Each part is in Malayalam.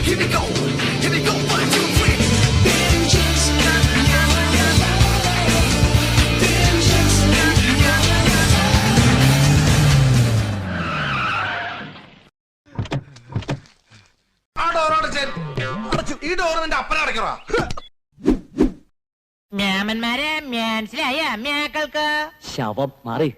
Here we go. Here we go. 1, 2, 3. Vengeance. ആ ഡോർ അടച്ചു. ഈ ഡോർ നിന്റെ അപ്പനെ അടയ്ക്കറാ. മ്യാമന്മാരെ മനസ്സിലായ മ്യാക്കൾക്ക് ശവം മാറി.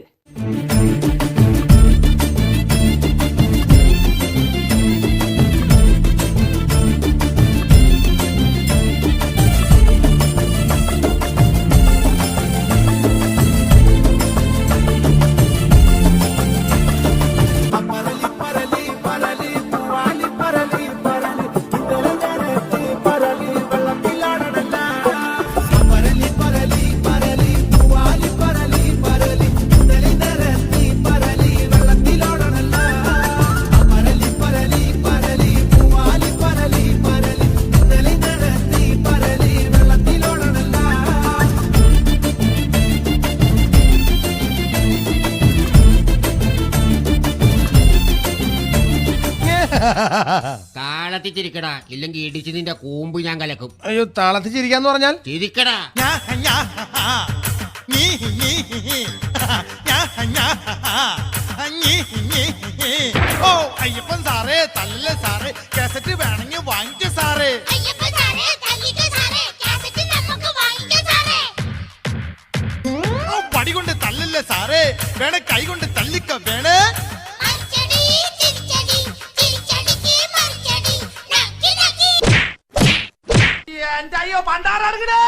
താളത്തിൽ ചിരിക്കടാ, ഇല്ലെങ്കിൽ ഇടിച്ച് നിന്റെ കൂമ്പ് ഞാൻ കലക്കും. അയ്യോ, താളത്തിൽ ചിരിക്കാന്ന് പറഞ്ഞാൽ ചിരിക്കടാ. ഓ അയ്യപ്പൻ സാറേ, തല്ല സാറേ, കാസറ്റ് വേണമെങ്കിൽ വാങ്ങിക്ക സാറേ. പടി കൊണ്ട് തല്ലല്ലേ സാറേ, വേണേ കൈ കൊണ്ട് തല്ലിക്ക വേണേ. എന്റെ അയ്യോ പണ്ടാറടങ്ങടേ.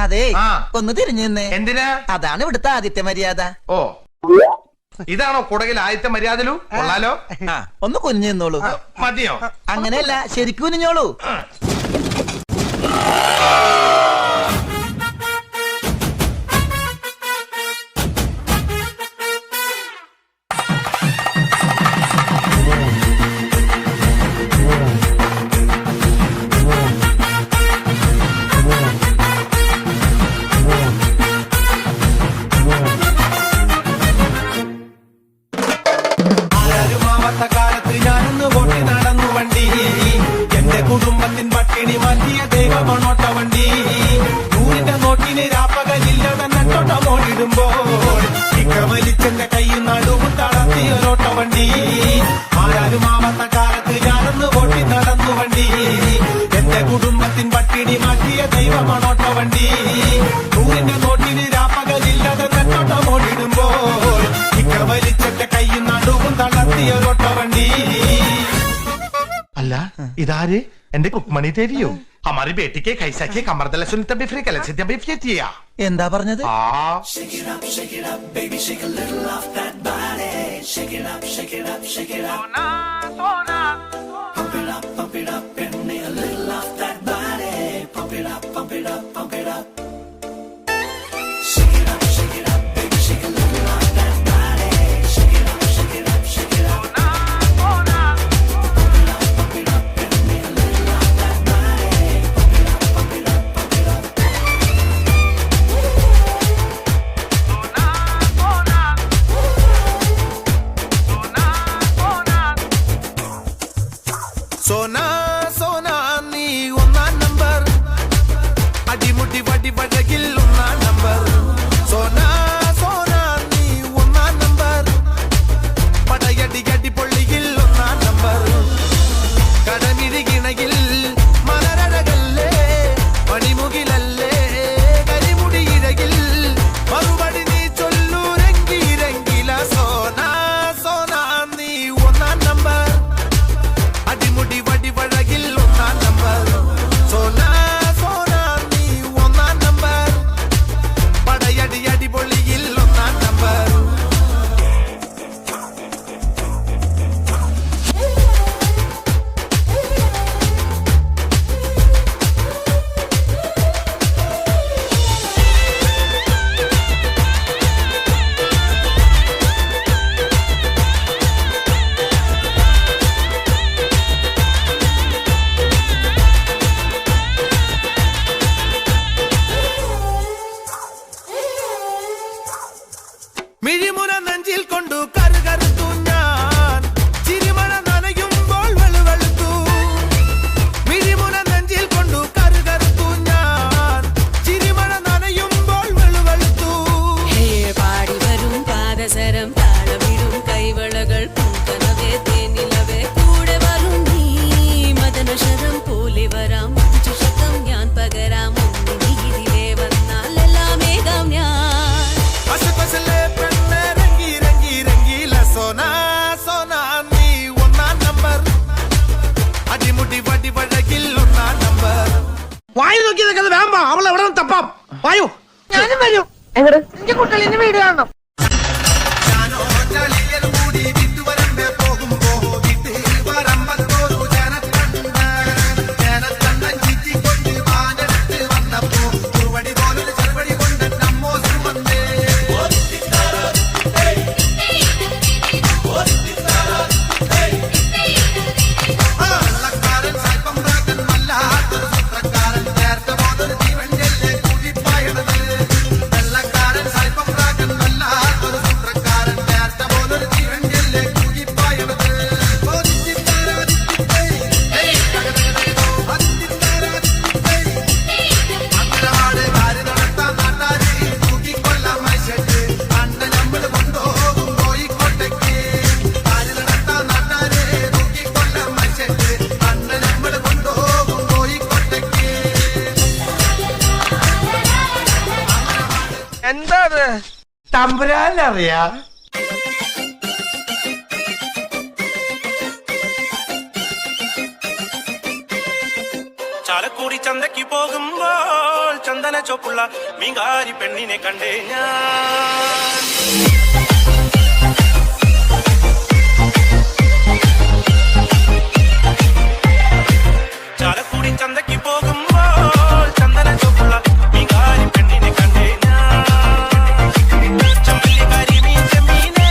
അതെ, ഒന്ന് തിരിഞ്ഞു നിന്നേ. എന്തിനാ? അതാണ് ഇവിടുത്തെ ആദിത്യ മര്യാദ. ഓ, ഇതാണോ കുടകിൽ ആദ്യത്തെ മര്യാദലു? കൊള്ളാലോ. ഒന്ന് കുനിഞ്ഞു നിന്നോളൂ. മതിയോ? അങ്ങനെയല്ല, ശരിക്കും കുനിഞ്ഞോളൂ. കുടുംബത്തിൻ പട്ടിണി മാറ്റിയ ദൈവമണോട്ട വണ്ടി. നൂറിന്റെ നോട്ടിന് രാപ്പകലില്ല തന്നെ തൊട്ടമോടിടുമ്പോൾ ഇക്ക വലിച്ചെന്റെ കൈയും നടുവും തളർത്തിയൊരോട്ട വണ്ടി. ആരാരും ആവാത്ത കാലത്ത് ഞാനൊന്ന് ഓട്ടി നടന്നു വണ്ടി. എന്റെ കുടുംബത്തിൻ പട്ടിണി മാറ്റിയ ദൈവമണോട്ട വണ്ടി. നൂറിന്റെ നോട്ടിന് രാപ്പകലില്ല തന്നെ തൊട്ടമോടിടുമ്പോൾ ഇക്ക വലിച്ചെന്റെ കൈയും നടുവും തളർത്തിയൊരോട്ട വണ്ടി. അല്ല, ഇതാര്? എന്റെ കുക്മണി ദേവിയോ? हमारी बेटी के कैसा के कमर दल सुनते भी फ्री कले से भी फ्री किया. എന്താ പറഞ്ഞത്? Shake it up, baby, shake a little off that body. Shake it up, shake it up, shake it up. Pump it up, and me a little off that body. Pump it up, pump it up, pump it up. Shake it up, baby, shake a little off. മിഴിമുന നെഞ്ചിൽ കൊണ്ടു കറുകറുത്തു ഞാൻ ചിരിമഴ നനയുമ്പോൾ വെളുവെളുത്തു മിഴിമുന നെഞ്ചിൽ കൊണ്ടു കറുകറുത്തു ഞാൻ ചിരിമഴ നനയുമ്പോൾ വെളുവെളുത്തു പാടി വരും പാദസരം താളമിടും കൈവളകൾ പൂക്കനവേ തേനിലവേ കൂടെ വരും നീ മദനശരം പോലെ വരാം ചുഷകം ഞാൻ പകരാം ഇതിലേ വന്നാൽ എല്ലാമേകാം ഞാൻ അസകസലെ പെണ്ണെ രംഗി രംഗി രംഗീല സോനാ സോനാ നീ ഒന്നാം നമ്പർ അടിമുടി വടി വഴകിൽ ഒന്നാം നമ്പർ വായു നോക്കി നിൽക്കുന്നത് വേമ്പ അവൾ എവിടെ നിന്ന് തപ്പാം വായു ഞാനും വരും എങ്ങോട്ട് എന്റെ കുട്ടലിന്റെ വീട് കാണണം ഞാനോ ചളിയൽ മൂടി വിട്ടുവരമ്പെ പോകുമ്പോ വിട്ട് വരമ്പത്തോരു ജനത്തണ്ണൻ ചിറ്റിക്കൊണ്ട് വാനെടുത്ത് വന്നപ്പോ ഒരുവടി പോലൊരു ചെറുപടി കൊണ്ട് നമ്മോസ് വന്നേ വെള്ളക്കാരൻ സ്വല്പം പ്രാക്കൻ വല്ലാത്തൊരു സൂത്രക്കാരൻ നേരത്തെ പോലൊരു ജീവന്റെ കുഴിപ്പായണത് വെള്ളക്കാരൻ സ്വല്പം പ്രാക്കൻ വല്ലാത്തൊരു സൂത്രക്കാരൻ നേരത്തെ പോലൊരു ജീവന്റെ കുഴിപ്പായണത് അന്നരവാട് ഭാര്യ നടത്താൻ നാട്ടാരി തൂക്കിക്കൊല്ലാൻ മനുഷ്യർക്ക് അന്ന നമ്മൾ കൊണ്ടുപോകും കോഴിക്കോട്ടേക്ക് ഭാര്യ നടത്താൻ നാട്ടാരെ തൂക്കിക്കൊല്ലാൻ മനുഷ്യർക്ക് അന്ന നമ്മൾ കൊണ്ടുപോകും കോഴിക്കോട്ടേക്ക് എന്താ തമ്പുരാനറിയാ ചാലക്കുടി ചന്തയ്ക്ക് പോകുമ്പോൾ ചന്ദന ചോപ്പുള്ള മീങ്കാരി പെണ്ണിനെ കണ്ടേ ഞാൻ ചാലക്കുടി ചന്തയ്ക്ക് പോകുമ്പോൾ ചന്ദന ചോപ്പുള്ള മീങ്കാരി പെണ്ണിനെ കണ്ടേ ഞാൻ ചമ്പല്ലിക്കാരി മീൻ ചെമ്മീനെ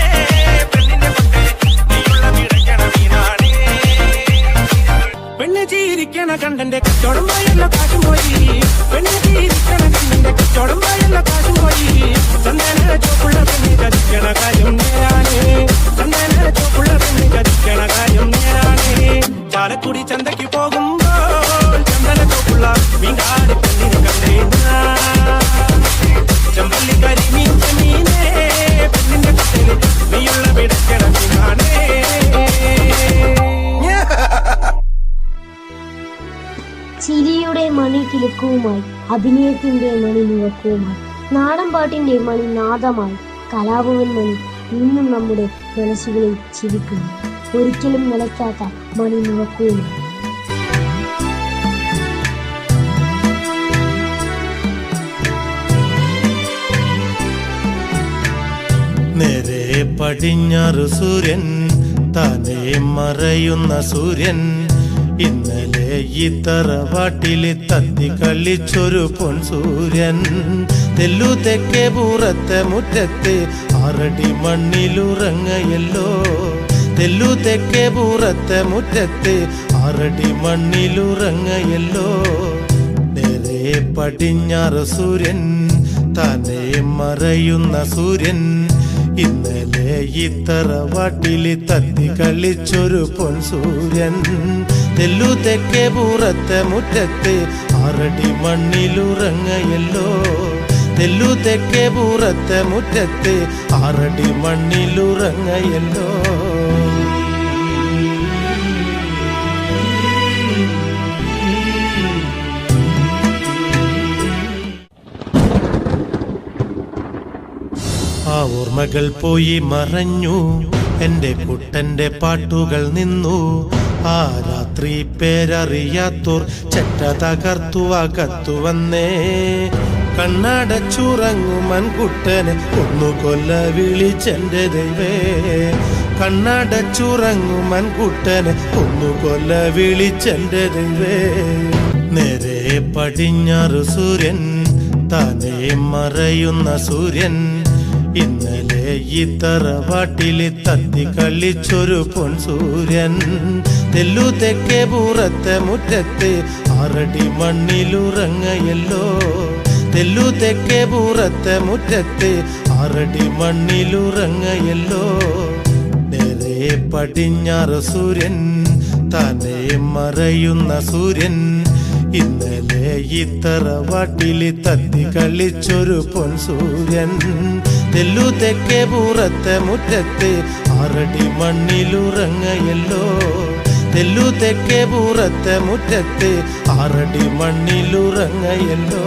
പെണ്ണിന്റെ പൊട്ടെ നീയുള്ള വിടയ്ക്കണ മീനാണേ പെണ്ണ് ചീരിക്കണ കണ്ടന്റെ കച്ചവടം പോയല്ല കാശും പോയി പെണ്ണ് ചീരിക്കണ കണ്ടന്റെ കച്ചവടം പോയല്ല കാശും പോയി ചന്ദന ചോപ്പുള്ള പെണ്ണ് ചതിക്കണ കാര്യം നേരാണേ ചന്ദന ചോപ്പുള്ള പെണ്ണ് ചതിക്കണ കാര്യം നേരാണേ ചാലക്കുടി ചന്തയ്ക്ക് പോകുമ്പോൾ ചന്ദന ചോപ്പുള്ള മീൻകാരി പെണ്ണിനെ കണ്ടേ ചമ്പല്ലിക്കാരി മീൻ ചെമ്മീനെ പെണ്ണിന്റെ കട്ടല് നീയുള്ള വിടക്കണ മീനാണേ ചിരിയുടെ മണി കിലുക്കവുമായി അഭിനയത്തിന്റെ മണി മുഴക്കവുമായി നാടൻ പാട്ടിന്റെ മണി നാദമായി കലാഭവൻ മണി ഇന്നും നമ്മുടെ മനസ്സുകളിൽ ചിരിക്കുന്നു ഒരിക്കലും നിലയ്ക്കാത്ത മണി മുഴക്കവുമായി നേരെ പടിഞ്ഞാറ് സൂര്യൻ താനേ മറയുന്ന സൂര്യൻ ഇന്നലെ ഈ തറവാട്ടില് തത്തി കളിച്ചൊരു പൊൻസൂര്യൻ തെല്ലു തെക്കേ പൂറത്തെ മുറ്റത്ത് ആറടി മണ്ണിലുറങ്ങയല്ലോ തെല്ലു തെക്കേ പൂറത്തെ മുറ്റത്ത് ആറടി മണ്ണിലുറങ്ങയല്ലോ നേരെ പടിഞ്ഞാറ് സൂര്യൻ താനേ മറയുന്ന സൂര്യൻ ഇന്നലെ ഈ തറവാട്ടില് തത്തി കളിച്ചൊരു പൊൻസൂര്യൻ തെല്ലു തെക്കേ പൂറത്തെ മുറ്റത്ത് ആറടി മണ്ണിലുറങ്ങയല്ലോ തെല്ലു തെക്കേ പൂറത്തെ മുറ്റത്ത് ആറടി മണ്ണിലുറങ്ങയല്ലോ ആ ഓർമ്മകൾ പോയി മറഞ്ഞു എന്റെ കുട്ടന്റെ പാട്ടുകൾ നിന്നു ആ രാത്രി പേരറിയാത്തോർ ചെറ്റ തകർത്തു അകത്തു വന്നേ കണ്ണടച്ചുറങ്ങുമൻ കുട്ടനെ ഒന്നു കൊല്ല വിളിച്ചെന്റെ ദൈവേ കണ്ണടച്ചുറങ്ങുമൻ കുട്ടനെ ഒന്നു കൊല്ല വിളിച്ചെന്റെ ദൈവേ നേരെ പടിഞ്ഞാറ് സൂര്യൻ താനേ മറയുന്ന സൂര്യൻ ഇന്നലെ ഈ തറവാട്ടില് തത്തി കളിച്ചൊരു പൊൻസൂര്യൻ തെല്ലു തെക്കേ പൂറത്തെ മുറ്റത്ത് ആറടി മണ്ണിലുറങ്ങയല്ലോ തെല്ലു തെക്കേ പൂറത്തെ മുറ്റത്ത് ആറടി മണ്ണിലുറങ്ങയല്ലോ. നേരെ പടിഞ്ഞാറ് സൂര്യൻ, തന്നെ മറയുന്ന സൂര്യൻ. ഇന്നലെ ഇത്തറവാട്ടിലി തത്തി കളിച്ചൊരു പൊൻസൂര്യൻ. തെല്ലു തെക്കേ പൂറത്തെ മുറ്റത്ത് ആറടി മണ്ണിലുറങ്ങയല്ലോ. തെല്ലു തെക്കേ പൂറത്തെ മുറ്റത്ത് ആറടി മണ്ണിലുറങ്ങയല്ലോ.